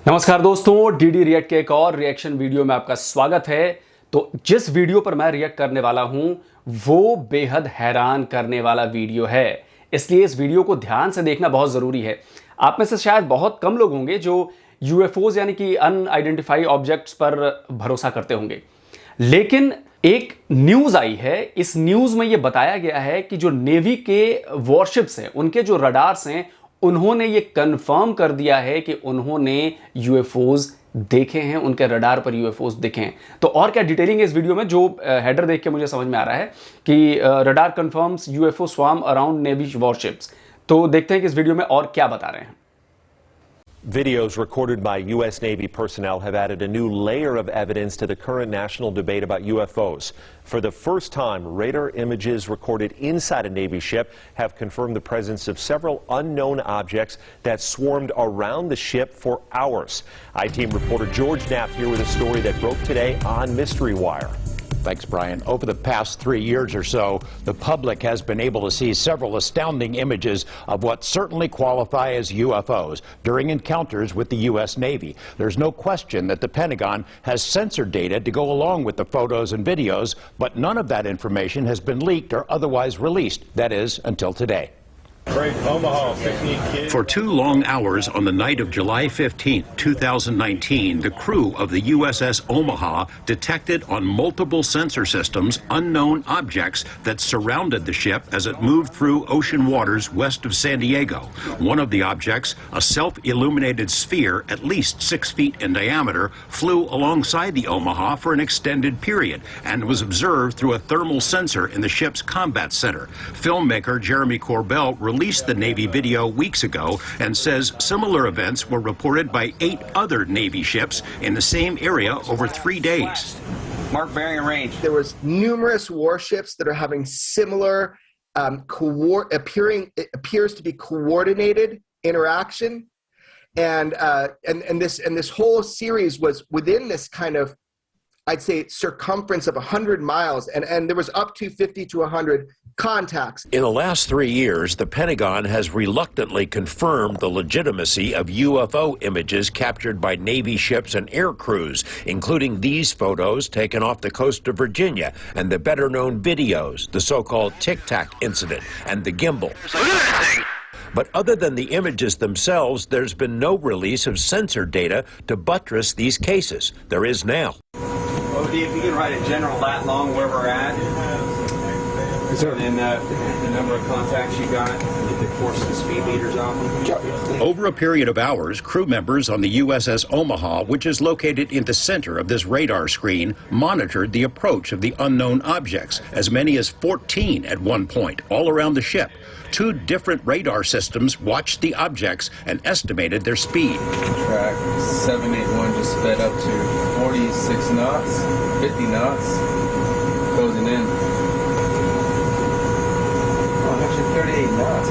नमस्कार दोस्तों, DD react के एक और रिएक्शन वीडियो में आपका स्वागत है। तो जिस वीडियो पर मैं रिएक्ट करने वाला हूं वो बेहद हैरान करने वाला वीडियो है, इसलिए इस वीडियो को ध्यान से देखना बहुत जरूरी है। आप में से शायद बहुत कम लोग होंगे जो यूएफओज यानी कि अनआइडेंटिफाइड ऑब्जेक्ट्स पर भरोसा करते होंगे, लेकिन एक न्यूज आई है। इस न्यूज में यह बताया गया है कि जो नेवी के वॉरशिप्स हैं, उनके जो रडार्स हैं, उन्होंने ये कंफर्म कर दिया है कि उन्होंने यूएफओज देखे हैं, उनके रडार पर यूएफओज दिखे हैं। तो और क्या डिटेलिंग है इस वीडियो में, जो हेडर देख के मुझे समझ में आ रहा है कि radar confirms UFO swarm around navy warships. तो देखते हैं कि इस वीडियो में और क्या बता रहे हैं। Videos recorded by U.S. Navy personnel have added a new layer of evidence to the current national debate about UFOs. For the first time, radar images recorded inside a Navy ship have confirmed the presence of several unknown objects that swarmed around the ship for hours. I-Team reporter George Knapp here with a story that broke today on Mystery Wire. Thanks, Brian. Over the past 3 years or so, the public has been able to see several astounding images of what certainly qualify as UFOs during encounters with the U.S. Navy. There's no question that the Pentagon has censored data to go along with the photos and videos, but none of that information has been leaked or otherwise released. That is, until today. For 2 long hours on the night of July 15, 2019, the crew of the USS Omaha detected on multiple sensor systems unknown objects that surrounded the ship as it moved through ocean waters west of San Diego. One of the objects, a self-illuminated sphere at least 6 feet in diameter, flew alongside the Omaha for an extended period and was observed through a thermal sensor in the ship's combat center. Filmmaker Jeremy Corbell released the Navy video weeks ago and says similar events were reported by 8 other Navy ships in the same area over 3 days. Mark bearing and range. There was numerous warships that are having similar it appears to be coordinated interaction, and this whole series was within this kind of, I'd say, circumference of 100 miles, and there was up to 50 to 100 contacts. In the last 3 years, the Pentagon has reluctantly confirmed the legitimacy of UFO images captured by Navy ships and air crews, including these photos taken off the coast of Virginia and the better-known videos, the so-called Tic Tac incident and the gimbal. But other than the images themselves, there's been no release of censored data to buttress these cases. There is now. OD, if you can write a general lat long where we're at, and the number of contacts you got, get the course and speed meters off. Over a period of hours, crew members on the USS Omaha, which is located in the center of this radar screen, monitored the approach of the unknown objects, as many as 14 at one point, all around the ship. 2 different radar systems watched the objects and estimated their speed. Track 781 just sped up to 46 knots, 50 knots, closing in. Oh, actually 38 knots.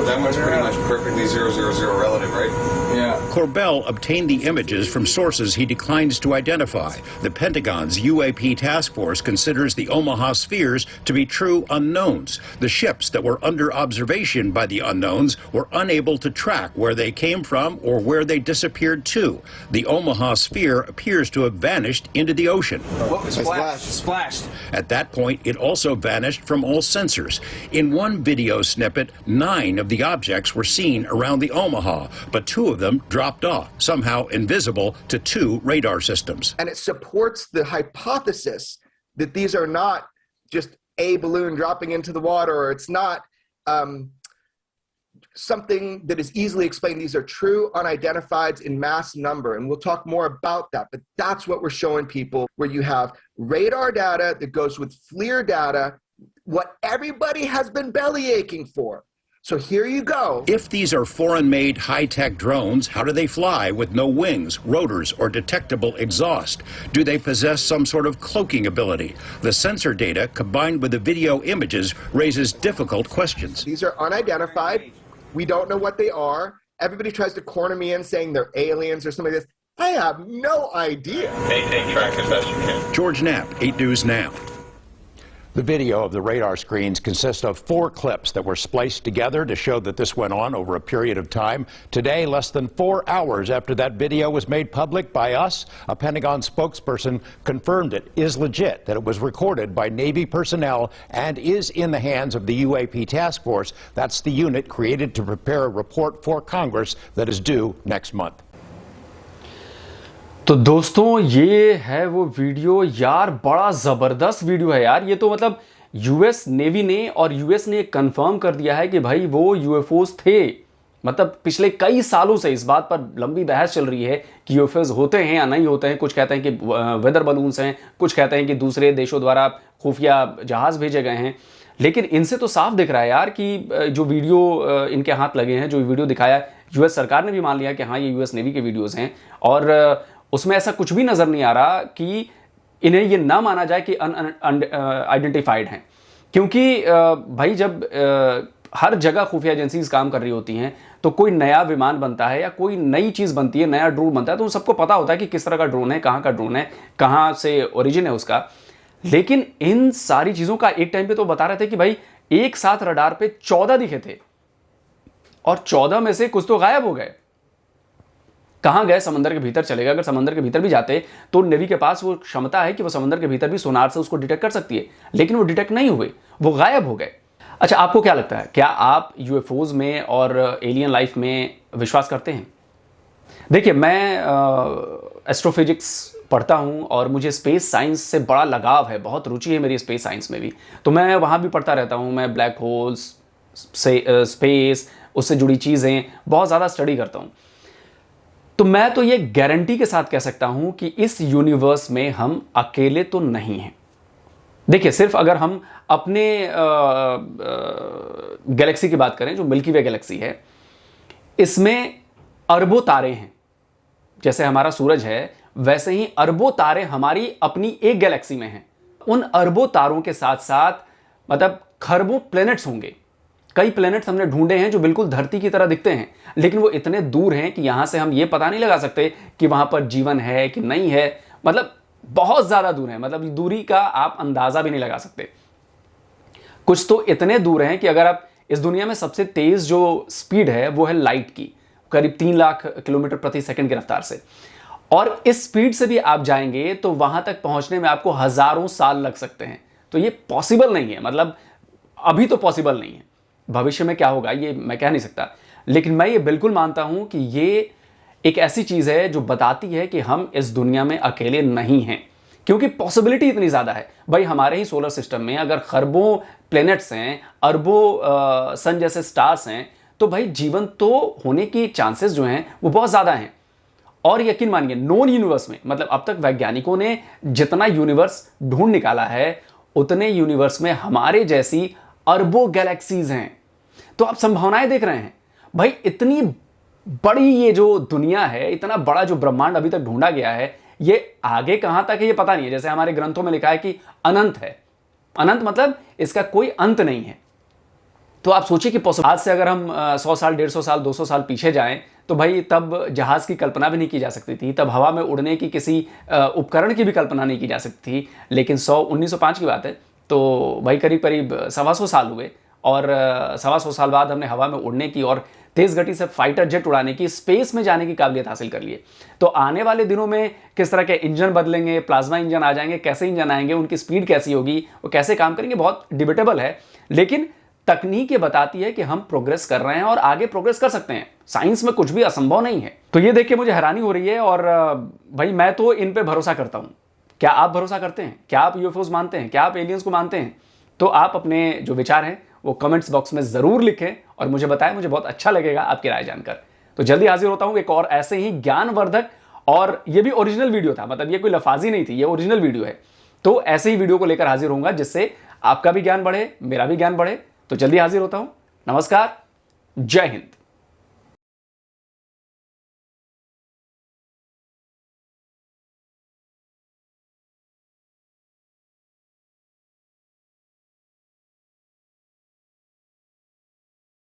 That one's pretty much perfectly 000 relative, right? Yeah. Corbell obtained the images from sources he declines to identify. The Pentagon's UAP task force considers the Omaha spheres to be true unknowns. The ships that were under observation by the unknowns were unable to track where they came from or where they disappeared to. The Omaha sphere appears to have vanished into the ocean. What was splashed? At that point, it also vanished from all sensors. In one video snippet, 9 of the objects were seen around the Omaha, but 2 of them dropped off, somehow invisible to 2 radar systems. And it supports the hypothesis that these are not just a balloon dropping into the water, or it's not something that is easily explained. These are true unidentifieds in mass number, and we'll talk more about that, but that's what we're showing people, where you have radar data that goes with FLIR data, what everybody has been belly aching for. So here you go. If these are foreign-made high-tech drones, how do they fly with no wings, rotors, or detectable exhaust? Do they possess some sort of cloaking ability? The sensor data, combined with the video images, raises difficult questions. These are unidentified. We don't know what they are. Everybody tries to corner me in saying they're aliens or something like this. I have no idea. Hey, track as best you can. George Knapp, 8 News Now. The video of the radar screens consists of 4 clips that were spliced together to show that this went on over a period of time. Today, less than 4 hours after that video was made public by us, a Pentagon spokesperson confirmed it is legit, that it was recorded by Navy personnel and is in the hands of the UAP task force. That's the unit created to prepare a report for Congress that is due next month. तो दोस्तों ये है वो video यार, बड़ा ज़बरदस्त video है यार। ये तो मतलब यूएस नेवी ने और यूएस ने कंफर्म कर दिया है कि भाई वो यूएफओज थे। मतलब पिछले कई सालों से इस बात पर लंबी बहस चल रही है कि यूएफओज होते हैं या नहीं होते हैं। कुछ कहते हैं कि वेदर बलून्स हैं, कुछ कहते हैं कि दूसरे देशों द्वारा खुफिया जहाज़ भेजे गए हैं। लेकिन इनसे तो साफ दिख रहा है यार कि जो वीडियो इनके हाथ लगे हैं, जो वीडियो दिखाया, यूएस सरकार ने भी मान लिया कि हाँ ये यूएस नेवी के वीडियोज़ हैं और उसमें ऐसा कुछ भी नज़र नहीं आ रहा कि इन्हें ये ना माना जाए कि आइडेंटिफाइड हैं। क्योंकि भाई जब हर जगह खुफिया एजेंसीज काम कर रही होती हैं तो कोई नया विमान बनता है या कोई नई चीज़ बनती है, नया ड्रोन बनता है, तो उन सबको पता होता है कि किस तरह का ड्रोन है, कहाँ का ड्रोन है, कहाँ से ओरिजिन है उसका। लेकिन इन सारी चीज़ों का एक टाइम पे तो बता रहे थे कि भाई एक साथ रडार पे 14 दिखे थे और 14 में से कुछ तो गायब हो गए। कहां गए? समंदर के भीतर चले गए। अगर समंदर के भीतर भी जाते तो नेवी के पास वो क्षमता है कि वो समंदर के भीतर भी सोनार से उसको डिटेक्ट कर सकती है, लेकिन वो डिटेक्ट नहीं हुए, वो गायब हो गए। अच्छा, आपको क्या लगता है, क्या आप यूएफओज में और एलियन लाइफ में विश्वास करते हैं? देखिए, मैं एस्ट्रोफिजिक्स पढ़ता हूं और मुझे स्पेस साइंस से बड़ा लगाव है, बहुत रुचि है मेरी स्पेस साइंस में भी, तो मैं वहां भी पढ़ता रहता हूं। मैं ब्लैक होल्स से स्पेस, उससे जुड़ी चीज़ें बहुत ज़्यादा स्टडी करता हूं। तो मैं तो ये गारंटी के साथ कह सकता हूं कि इस यूनिवर्स में हम अकेले तो नहीं हैं। देखिए, सिर्फ अगर हम अपने गैलेक्सी की बात करें, जो मिल्की वे गैलेक्सी है, इसमें अरबों तारे हैं। जैसे हमारा सूरज है, वैसे ही अरबों तारे हमारी अपनी एक गैलेक्सी में हैं। उन अरबों तारों के साथ साथ मतलब खरबों प्लैनेट्स होंगे। कई प्लैनेट्स हमने ढूंढे हैं जो बिल्कुल धरती की तरह दिखते हैं, लेकिन वो इतने दूर हैं कि यहां से हम ये पता नहीं लगा सकते कि वहां पर जीवन है कि नहीं है। मतलब बहुत ज्यादा दूर है, मतलब दूरी का आप अंदाजा भी नहीं लगा सकते। कुछ तो इतने दूर हैं कि अगर आप इस दुनिया में सबसे तेज जो स्पीड है वो है लाइट की, करीब 3 लाख किलोमीटर प्रति सेकंड की रफ्तार से, और इस स्पीड से भी आप जाएंगे तो वहां तक पहुंचने में आपको हजारों साल लग सकते हैं। तो ये पॉसिबल नहीं है, मतलब अभी तो पॉसिबल नहीं है। भविष्य में क्या होगा ये मैं कह नहीं सकता, लेकिन मैं ये बिल्कुल मानता हूं कि ये एक ऐसी चीज है जो बताती है कि हम इस दुनिया में अकेले नहीं हैं, क्योंकि पॉसिबिलिटी इतनी ज्यादा है। भाई हमारे ही सोलर सिस्टम में अगर खरबों प्लैनेट्स हैं, अरबों सन जैसे स्टार्स हैं, तो भाई जीवन तो होने की चांसेस जो हैं वो बहुत ज्यादा हैं। और यकीन मानिए, नॉन यूनिवर्स में, मतलब अब तक वैज्ञानिकों ने जितना यूनिवर्स ढूंढ निकाला है, उतने यूनिवर्स में हमारे जैसी अरबों गैलेक्सीज हैं। तो आप संभावनाएं देख रहे हैं भाई, इतनी बड़ी ये जो दुनिया है, इतना बड़ा जो ब्रह्मांड अभी तक ढूंढा गया है, ये आगे कहां तक है ये पता नहीं है। जैसे हमारे ग्रंथों में लिखा है कि अनंत है। अनंत मतलब इसका कोई अंत नहीं है। तो आप सोचिए कि आज से अगर हम 100 साल, 150 साल, 200 साल पीछे जाएं, तो भाई तब जहाज की कल्पना भी नहीं की जा सकती थी, तब हवा में उड़ने की किसी उपकरण की भी कल्पना नहीं की जा सकती थी। लेकिन 1905 की बात है, तो भाई करीब करीब 125 साल हुए और 125 साल बाद हमने हवा में उड़ने की और तेज गति से फाइटर जेट उड़ाने की, स्पेस में जाने की काबिलियत हासिल कर लिए। तो आने वाले दिनों में किस तरह के इंजन बदलेंगे, प्लाज्मा इंजन आ जाएंगे, कैसे इंजन आएंगे, उनकी स्पीड कैसी होगी, वो कैसे काम करेंगे, बहुत डिबेटेबल है। लेकिन तकनीक ये बताती है कि हम प्रोग्रेस कर रहे हैं और आगे प्रोग्रेस कर सकते हैं। साइंस में कुछ भी असंभव नहीं है। तो ये देख के मुझे हैरानी हो रही है और भाई मैं तो इन पे भरोसा करता हूं। क्या आप भरोसा करते हैं? क्या आप यूएफओज मानते हैं? क्या आप एलियंस को मानते हैं? तो आप अपने जो विचार हैं वो कमेंट्स बॉक्स में जरूर लिखें और मुझे बताएं। मुझे बहुत अच्छा लगेगा आपकी राय जानकर। तो जल्दी हाजिर होता हूं एक और ऐसे ही ज्ञानवर्धक, और ये भी ओरिजिनल वीडियो था, मतलब ये कोई लफाजी नहीं थी, ये ओरिजिनल वीडियो है। तो ऐसे ही वीडियो को लेकर हाजिर होऊंगा जिससे आपका भी ज्ञान बढ़े, मेरा भी ज्ञान बढ़े। तो जल्दी हाजिर होता हूं। नमस्कार, जय हिंद।